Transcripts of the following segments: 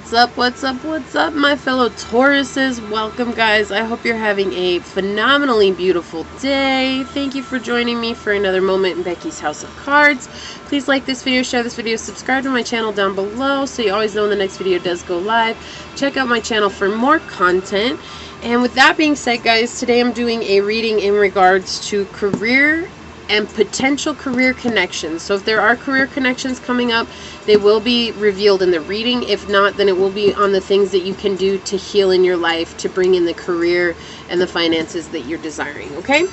What's up, what's up, what's up, my fellow Tauruses? Welcome, guys. I hope you're having a phenomenally beautiful day. Thank you for joining me for another moment in Becky's House of Cards. Please like this video, share this video, subscribe to my channel down below so you always know when the next video does go live. Check out my channel for more content. And with that being said, guys, today I'm doing a reading in regards to career and potential career connections. So if there are career connections coming up, they will be revealed in the reading. If not, then it will be on the things that you can do to heal in your life to bring in the career and the finances that you're desiring. Okay,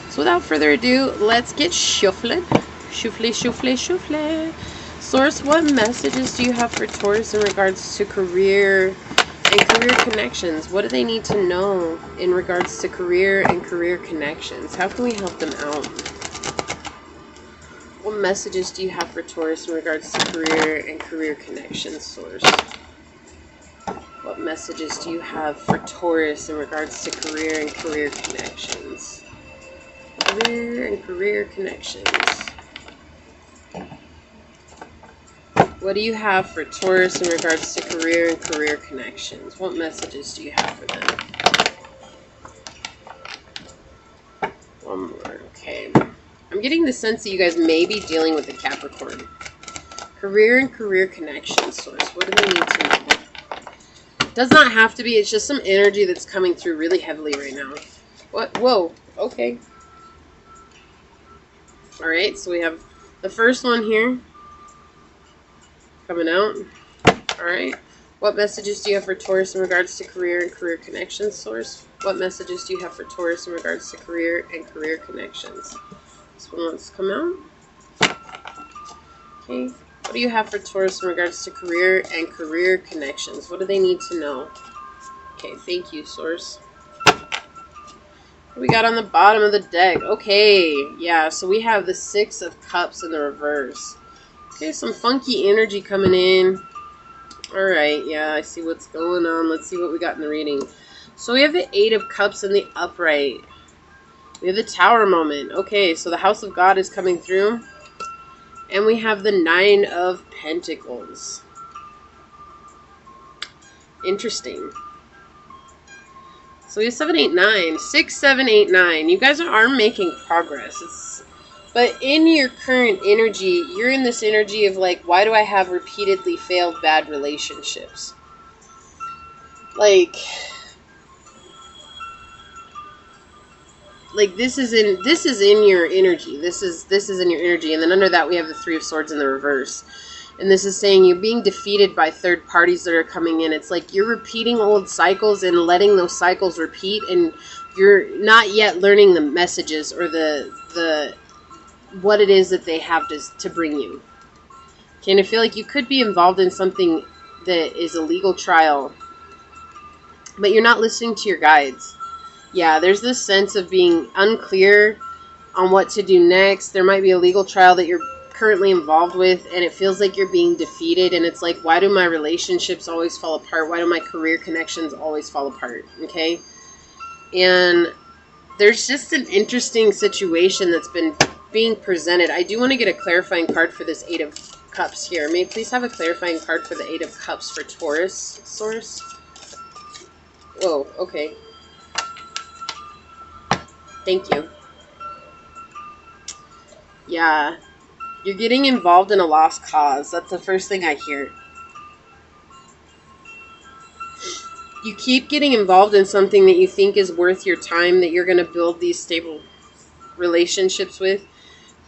so without further ado, let's get shuffling. Shuffle, shuffle, shuffle. Source, what messages do you have for Taurus in regards to career and career connections? What do they need to know in regards to career and career connections? How can we help them out? What messages do you have for Taurus in regards to career and career connections, Source? What messages do you have for Taurus in regards to career and career connections? Career and career connections. What do you have for Taurus in regards to career and career connections? What messages do you have for them? One more, okay. I'm getting the sense that you guys may be dealing with a Capricorn. Career and career connections, Source. What do they need to know? Does not have to be. It's just some energy that's coming through really heavily right now. What? Whoa. Okay. Alright, so we have the first one here coming out. Alright. What messages do you have for Taurus in regards to career and career connections, Source? What messages do you have for Taurus in regards to career and career connections? This one wants to come out. Okay. What do you have for Taurus in regards to career and career connections? What do they need to know? Okay, thank you, Source. What we got on the bottom of the deck? Okay, yeah, so we have the Six of Cups in the reverse. Okay, some funky energy coming in. Alright, yeah, I see what's going on. Let's see what we got in the reading. So we have the Eight of Cups in the upright. We have the Tower moment. Okay, so the House of God is coming through. And we have the Nine of Pentacles. Interesting. So we have 7, 8, 9. 6, 7, 8, 9. You guys are making progress. But in your current energy, you're in this energy of like, why do I have repeatedly failed bad relationships? Like this is in your energy. This is in your energy. And then under that we have the Three of Swords in the reverse. And this is saying you're being defeated by third parties that are coming in. It's like you're repeating old cycles and letting those cycles repeat, and you're not yet learning the messages or the what it is that they have to bring you. Okay, and I feel like you could be involved in something that is a legal trial, but you're not listening to your guides. Yeah, there's this sense of being unclear on what to do next. There might be a legal trial that you're currently involved with, and it feels like you're being defeated, and it's like, why do my relationships always fall apart? Why do my career connections always fall apart? Okay? And there's just an interesting situation that's been being presented. I do want to get a clarifying card for this Eight of Cups here. May I please have a clarifying card for the Eight of Cups for Taurus, Source? Whoa, okay. Thank you. Yeah. You're getting involved in a lost cause. That's the first thing I hear. You keep getting involved in something that you think is worth your time, that you're going to build these stable relationships with,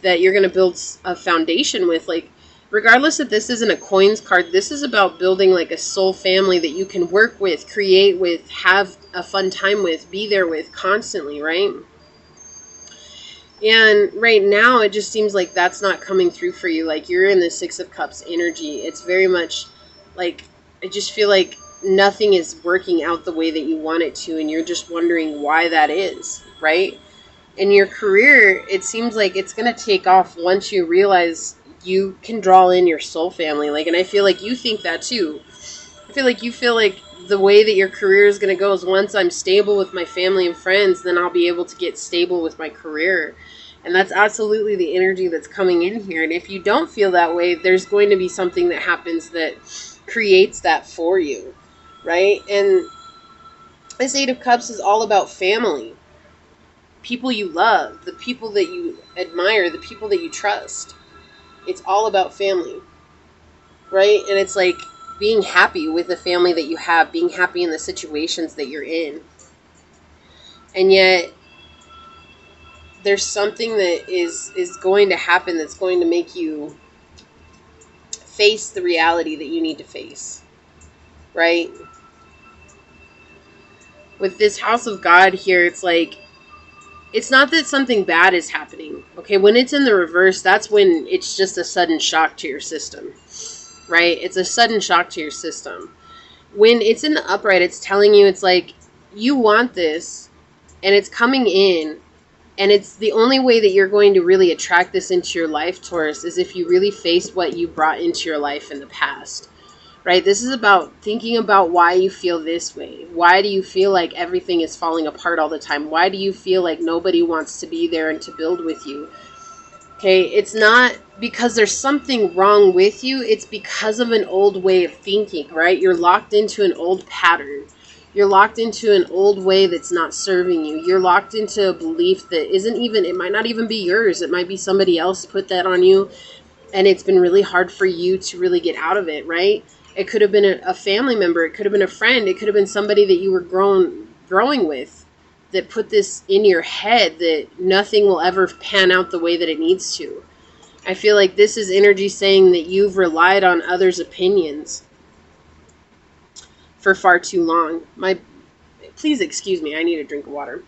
that you're going to build a foundation with. Like, regardless if this isn't a coins card, this is about building like a soul family that you can work with, create with, have a fun time with, be there with constantly, right? And right now, it just seems like that's not coming through for you. Like, you're in the Six of Cups energy. It's very much like, I just feel like nothing is working out the way that you want it to, and you're just wondering why that is, right? In your career, it seems like it's going to take off once you realize you can draw in your soul family. Like, and I feel like you think that too. I feel like you feel like the way that your career is going to go is once I'm stable with my family and friends, then I'll be able to get stable with my career. And that's absolutely the energy that's coming in here. And if you don't feel that way, there's going to be something that happens that creates that for you, right? And this Eight of Cups is all about family. People you love, the people that you admire, the people that you trust. It's all about family, right? And it's like being happy with the family that you have, being happy in the situations that you're in. And yet, there's something that is going to happen that's going to make you face the reality that you need to face, right? With this House of God here, it's like, it's not that something bad is happening, okay? When it's in the reverse, that's when it's just a sudden shock to your system, right? It's a sudden shock to your system. When it's in the upright, it's telling you, it's like, you want this, and it's coming in, and it's the only way that you're going to really attract this into your life, Taurus, is if you really face what you brought into your life in the past, right? This is about thinking about why you feel this way. Why do you feel like everything is falling apart all the time? Why do you feel like nobody wants to be there and to build with you? Okay, it's not because there's something wrong with you. It's because of an old way of thinking, right? You're locked into an old pattern. You're locked into an old way that's not serving you. You're locked into a belief that isn't even, it might not even be yours. It might be somebody else put that on you, and it's been really hard for you to really get out of it, right? It could have been a family member. It could have been a friend. It could have been somebody that you were growing with that put this in your head that nothing will ever pan out the way that it needs to. I feel like this is energy saying that you've relied on others' opinions for far too long. Please excuse me. I need a drink of water.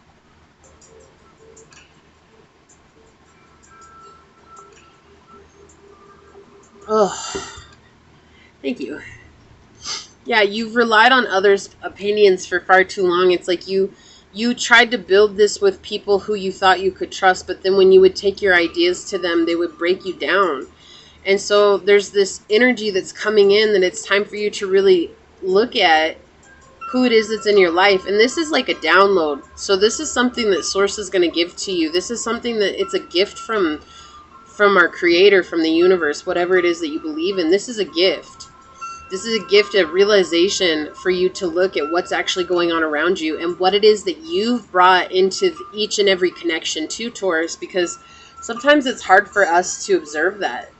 Oh, thank you. Yeah, you've relied on others' opinions for far too long. It's like you tried to build this with people who you thought you could trust, but then when you would take your ideas to them, they would break you down. And so there's this energy that's coming in that it's time for you to really look at who it is that's in your life. And this is like a download. So this is something that Source is going to give to you. This is something that it's a gift from our Creator, from the universe, whatever it is that you believe in. This is a gift. This is a gift of realization for you to look at what's actually going on around you and what it is that you've brought into each and every connection to Taurus, because sometimes it's hard for us to observe that.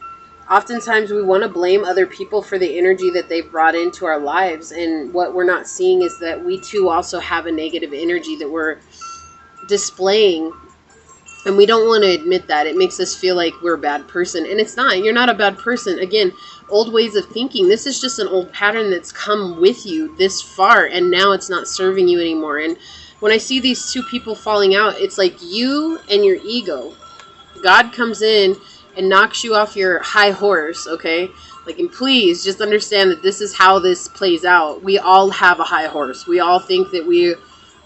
Oftentimes we want to blame other people for the energy that they've brought into our lives, and what we're not seeing is that we too also have a negative energy that we're displaying, and we don't want to admit that. It makes us feel like we're a bad person, and it's not. You're not a bad person. Again, old ways of thinking. This is just an old pattern that's come with you this far, and now it's not serving you anymore. And when I see these two people falling out, it's like you and your ego. God comes in and knocks you off your high horse, okay? Like, and please just understand that this is how this plays out. We all have a high horse. We all think that we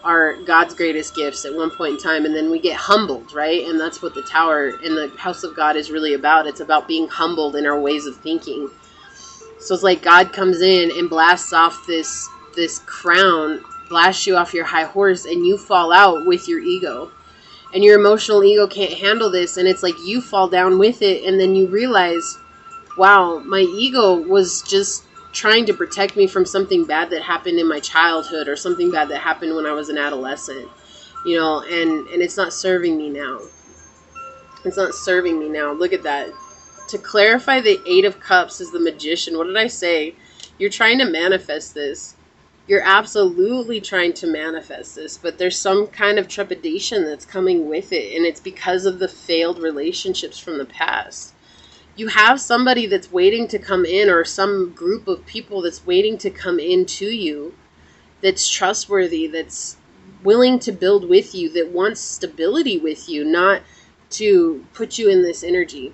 are God's greatest gifts at one point in time, and then we get humbled, right? And that's what the Tower in the House of God is really about. It's about being humbled in our ways of thinking. So it's like God comes in and blasts off this crown, blasts you off your high horse, and you fall out with your ego. And your emotional ego can't handle this, and it's like you fall down with it, and then you realize, wow, my ego was just trying to protect me from something bad that happened in my childhood, or something bad that happened when I was an adolescent, you know, and it's not serving me now. It's not serving me now. Look at that. To clarify, the Eight of Cups is the Magician. What did I say? You're trying to manifest this. You're absolutely trying to manifest this, but there's some kind of trepidation that's coming with it, and it's because of the failed relationships from the past. You have somebody that's waiting to come in, or some group of people that's waiting to come into you, that's trustworthy, that's willing to build with you, that wants stability with you, not to put you in this energy,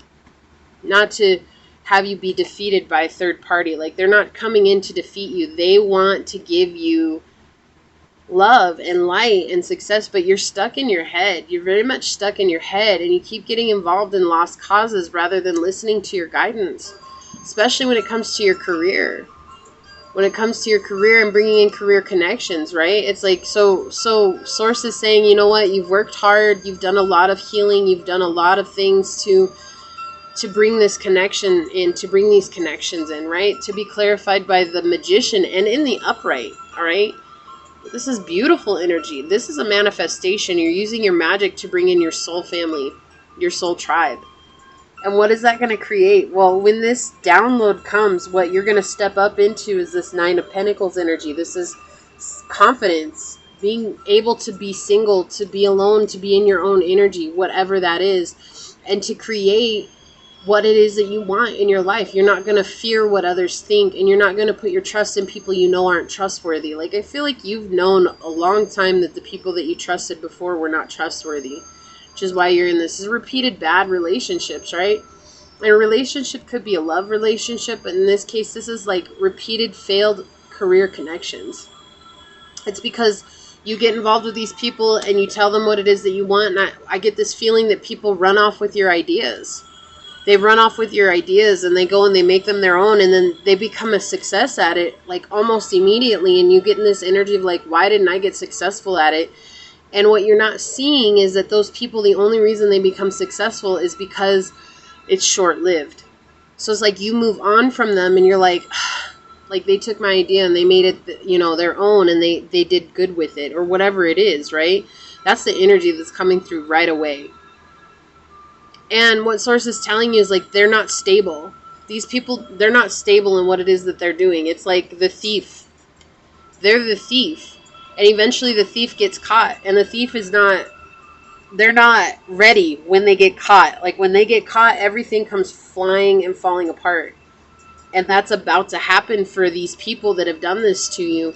not to have you be defeated by a third party. Like, they're not coming in to defeat you. They want to give you love and light and success, but you're stuck in your head. You're very much stuck in your head, and you keep getting involved in lost causes rather than listening to your guidance, especially when it comes to your career. When it comes to your career and bringing in career connections, right? It's like, so Source is saying, you know what? You've worked hard. You've done a lot of healing. You've done a lot of things to to bring this connection in, to bring these connections in, right? To be clarified by the Magician and in the upright, all right? This is beautiful energy. This is a manifestation. You're using your magic to bring in your soul family, your soul tribe. And what is that going to create? Well, when this download comes, what you're going to step up into is this Nine of Pentacles energy. This is confidence, being able to be single, to be alone, to be in your own energy, whatever that is, and to create what it is that you want in your life. You're not going to fear what others think, and you're not going to put your trust in people you know aren't trustworthy. Like, I feel like you've known a long time that the people that you trusted before were not trustworthy, which is why you're in this repeated bad relationships, right? And a relationship could be a love relationship, but in this case, this is like repeated failed career connections. It's because you get involved with these people and you tell them what it is that you want, and I get this feeling that people run off with your ideas. They run off with your ideas and they go and they make them their own, and then they become a success at it like almost immediately, and you get in this energy of like, why didn't I get successful at it? And what you're not seeing is that those people, the only reason they become successful is because it's short-lived. So it's like you move on from them and you're like they took my idea and they made it, you know, their own, and they did good with it, or whatever it is, right? That's the energy that's coming through right away. And what Source is telling you is like they're not stable. These people, they're not stable in what it is that they're doing. It's like the thief. They're the thief. And eventually the thief gets caught. And the thief is not, they're not ready when they get caught. Like when they get caught, everything comes flying and falling apart. And that's about to happen for these people that have done this to you.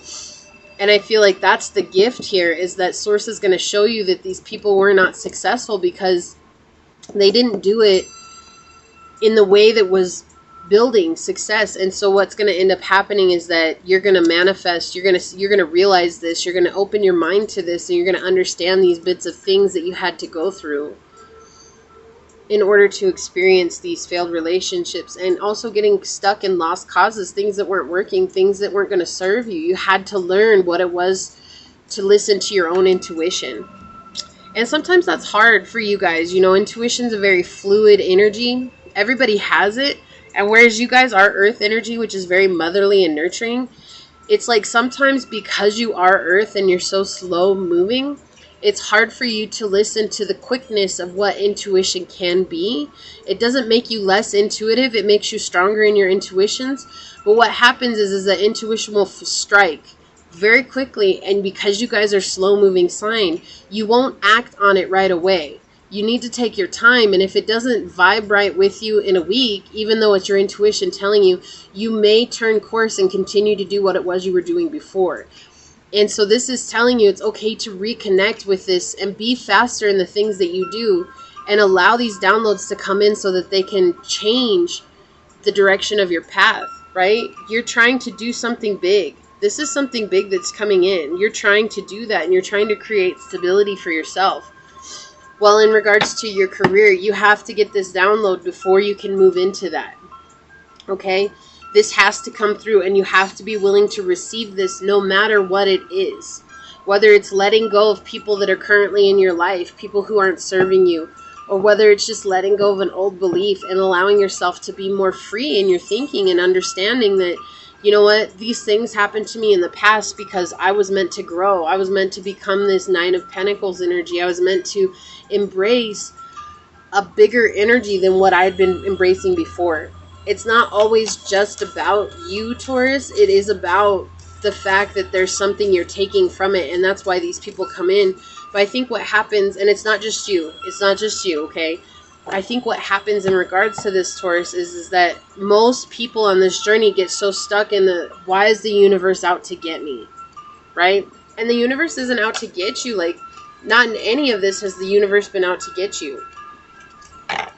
And I feel like that's the gift here, is that Source is going to show you that these people were not successful because they didn't do it in the way that was building success. And so what's going to end up happening is that you're going to manifest, you're going to realize this, you're going to open your mind to this, and you're going to understand these bits of things that you had to go through in order to experience these failed relationships, and also getting stuck in lost causes, things that weren't working, things that weren't going to serve you. You had to learn what it was to listen to your own intuition. And sometimes that's hard for you guys. You know, intuition's a very fluid energy. Everybody has it. And whereas you guys are earth energy, which is very motherly and nurturing, it's like sometimes because you are earth and you're so slow moving, it's hard for you to listen to the quickness of what intuition can be. It doesn't make you less intuitive. It makes you stronger in your intuitions. But what happens is that intuition will strike very quickly, and because you guys are slow moving sign, you won't act on it right away. You need to take your time, and if it doesn't vibe right with you in a week, even though it's your intuition telling you, you may turn course and continue to do what it was you were doing before. And so this is telling you it's okay to reconnect with this and be faster in the things that you do, and allow these downloads to come in so that they can change the direction of your path, right? You're trying to do something big. This is something big that's coming in. You're trying to do that, and you're trying to create stability for yourself. Well, in regards to your career, you have to get this download before you can move into that. Okay? This has to come through, and you have to be willing to receive this no matter what it is. Whether it's letting go of people that are currently in your life, people who aren't serving you, or whether it's just letting go of an old belief and allowing yourself to be more free in your thinking and understanding that, you know what, these things happened to me in the past because I was meant to grow. I was meant to become this Nine of Pentacles energy. I was meant to embrace a bigger energy than what I had been embracing before. It's not always just about you, Taurus. It is about the fact that there's something you're taking from it, and that's why these people come in. But I think what happens, and it's not just you. It's not just you, okay? I think what happens in regards to this, Taurus, is that most people on this journey get so stuck in the, why is the universe out to get me, right? And the universe isn't out to get you. Like, not in any of this has the universe been out to get you.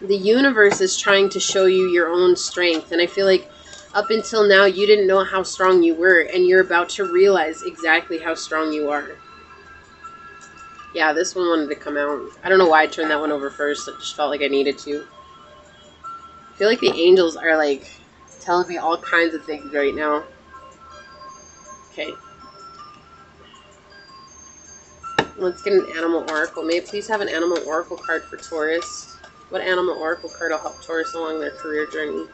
The universe is trying to show you your own strength. And I feel like up until now, you didn't know how strong you were, and you're about to realize exactly how strong you are. Yeah, this one wanted to come out. I don't know why I turned that one over first. I just felt like I needed to. I feel like the angels are like telling me all kinds of things right now. Okay. Let's get an animal oracle. May I please have an animal oracle card for Taurus? What animal oracle card will help Taurus along their career journey?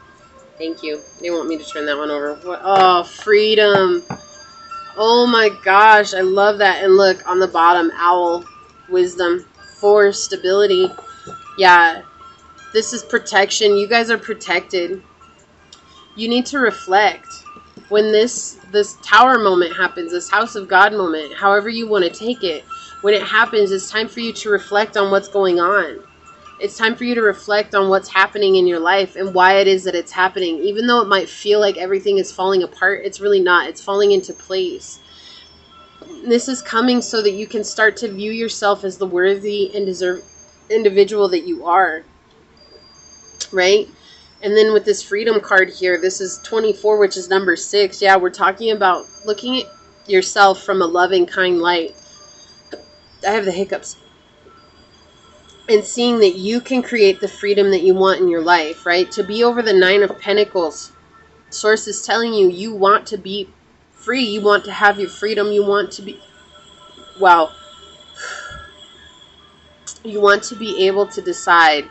Thank you. They want me to turn that one over. What? Oh, freedom. Oh my gosh, I love that. And look, on the bottom, owl, wisdom, 4, stability. Yeah, this is protection. You guys are protected. You need to reflect. When this tower moment happens, this house of God moment, however you want to take it, when it happens, it's time for you to reflect on what's going on. It's time for you to reflect on what's happening in your life and why it is that it's happening. Even though it might feel like everything is falling apart, it's really not. It's falling into place. This is coming so that you can start to view yourself as the worthy and deserved individual that you are. Right? And then with this freedom card here, this is 24, which is number 6. Yeah, we're talking about looking at yourself from a loving, kind light. I have the hiccups. And seeing that you can create the freedom that you want in your life, right? To be over the 9 of Pentacles. Source is telling you, you want to be free. You want to have your freedom. You want to be, wow. You want to be able to decide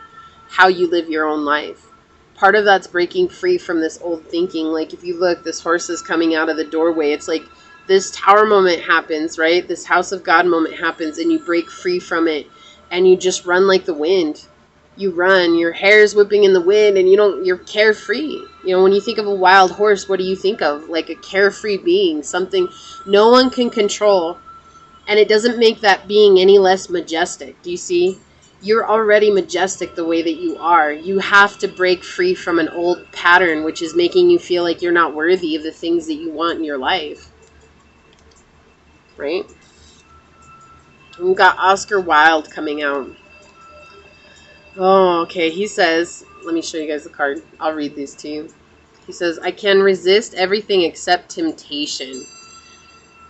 how you live your own life. Part of that's breaking free from this old thinking. Like if you look, this horse is coming out of the doorway. It's like this tower moment happens, right? This house of God moment happens and you break free from it and you just run like the wind. You run, your hair's whipping in the wind and you're carefree. You know, when you think of a wild horse, what do you think of? Like a carefree being, something no one can control. And it doesn't make that being any less majestic. Do you see? You're already majestic the way that you are. You have to break free from an old pattern, which is making you feel like you're not worthy of the things that you want in your life. Right? We've got Oscar Wilde coming out. Oh, okay. He says, let me show you guys the card. I'll read these to you. He says, I can resist everything except temptation.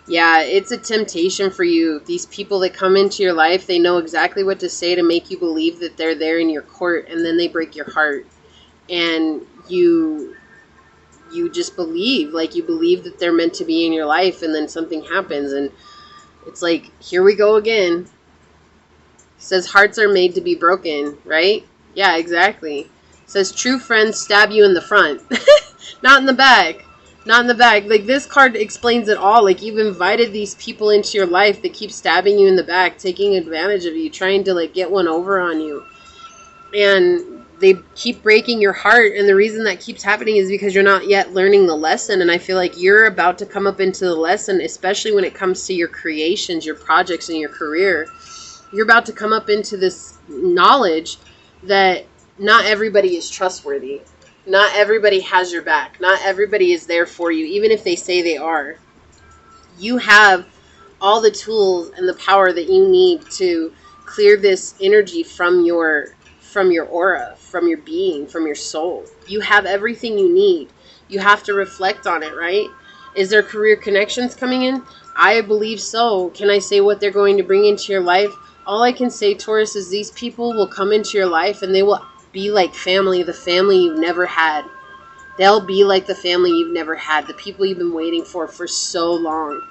Yeah, it's a temptation for you. These people that come into your life, they know exactly what to say to make you believe that they're there in your court, and then they break your heart. And you just believe, like you believe that they're meant to be in your life, and then something happens, and it's like, here we go again. It says hearts are made to be broken, right? Yeah, exactly. It says true friends stab you in the front, not in the back. Not in the back. Like, this card explains it all. Like, you've invited these people into your life that keep stabbing you in the back, taking advantage of you, trying to, like, get one over on you. And they keep breaking your heart. And the reason that keeps happening is because you're not yet learning the lesson. And I feel like you're about to come up into the lesson, especially when it comes to your creations, your projects, and your career. You're about to come up into this knowledge that not everybody is trustworthy. Not everybody has your back. Not everybody is there for you, even if they say they are. You have all the tools and the power that you need to clear this energy from your aura, from your being, from your soul. You have everything you need. You have to reflect on it, right? Is there career connections coming in? I believe so. Can I say what they're going to bring into your life? All I can say, Taurus, is these people will come into your life and they will be like family, the family you've never had. They'll be like the family you've never had, the people you've been waiting for so long.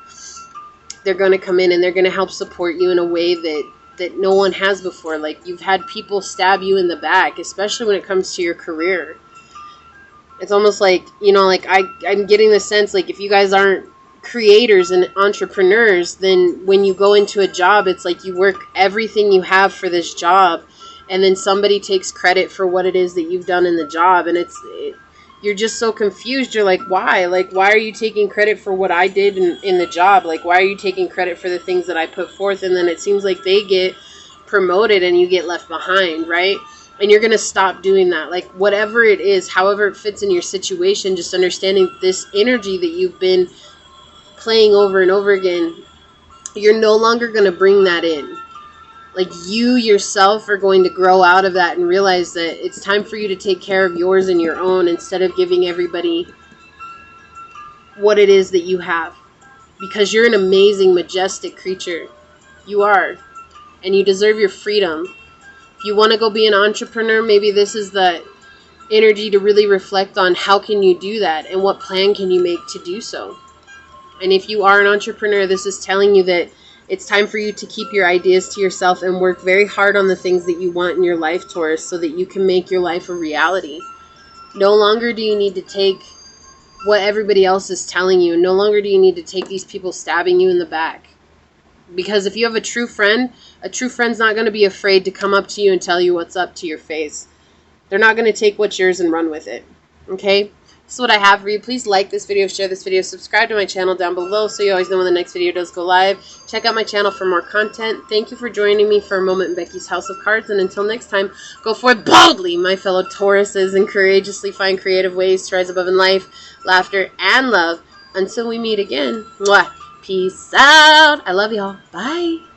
They're going to come in and they're going to help support you in a way that no one has before. Like, you've had people stab you in the back, especially when it comes to your career. It's almost like, like I'm getting the sense, like, if you guys aren't creators and entrepreneurs, then when you go into a job, it's like you work everything you have for this job. And then somebody takes credit for what it is that you've done in the job. And you're just so confused. You're like, why? Like, why are you taking credit for what I did in the job? Like, why are you taking credit for the things that I put forth? And then it seems like they get promoted and you get left behind, right? And you're going to stop doing that. Like, whatever it is, however it fits in your situation, just understanding this energy that you've been playing over and over again, you're no longer going to bring that in. Like, you yourself are going to grow out of that and realize that it's time for you to take care of yours and your own instead of giving everybody what it is that you have. Because you're an amazing, majestic creature. You are. And you deserve your freedom. If you want to go be an entrepreneur, maybe this is the energy to really reflect on how can you do that and what plan can you make to do so. And if you are an entrepreneur, this is telling you that It's time for you to keep your ideas to yourself and work very hard on the things that you want in your life, Taurus, so that you can make your life a reality. No longer do you need to take what everybody else is telling you. No longer do you need to take these people stabbing you in the back. Because if you have a true friend's not going to be afraid to come up to you and tell you what's up to your face. They're not going to take what's yours and run with it. Okay? This is what I have for you. Please like this video, share this video, subscribe to my channel down below so you always know when the next video does go live. Check out my channel for more content. Thank you for joining me for a moment in Becky's House of Cards. And until next time, go forth boldly, my fellow Tauruses, and courageously find creative ways to rise above in life, laughter, and love. Until we meet again. Mwah. Peace out. I love y'all. Bye.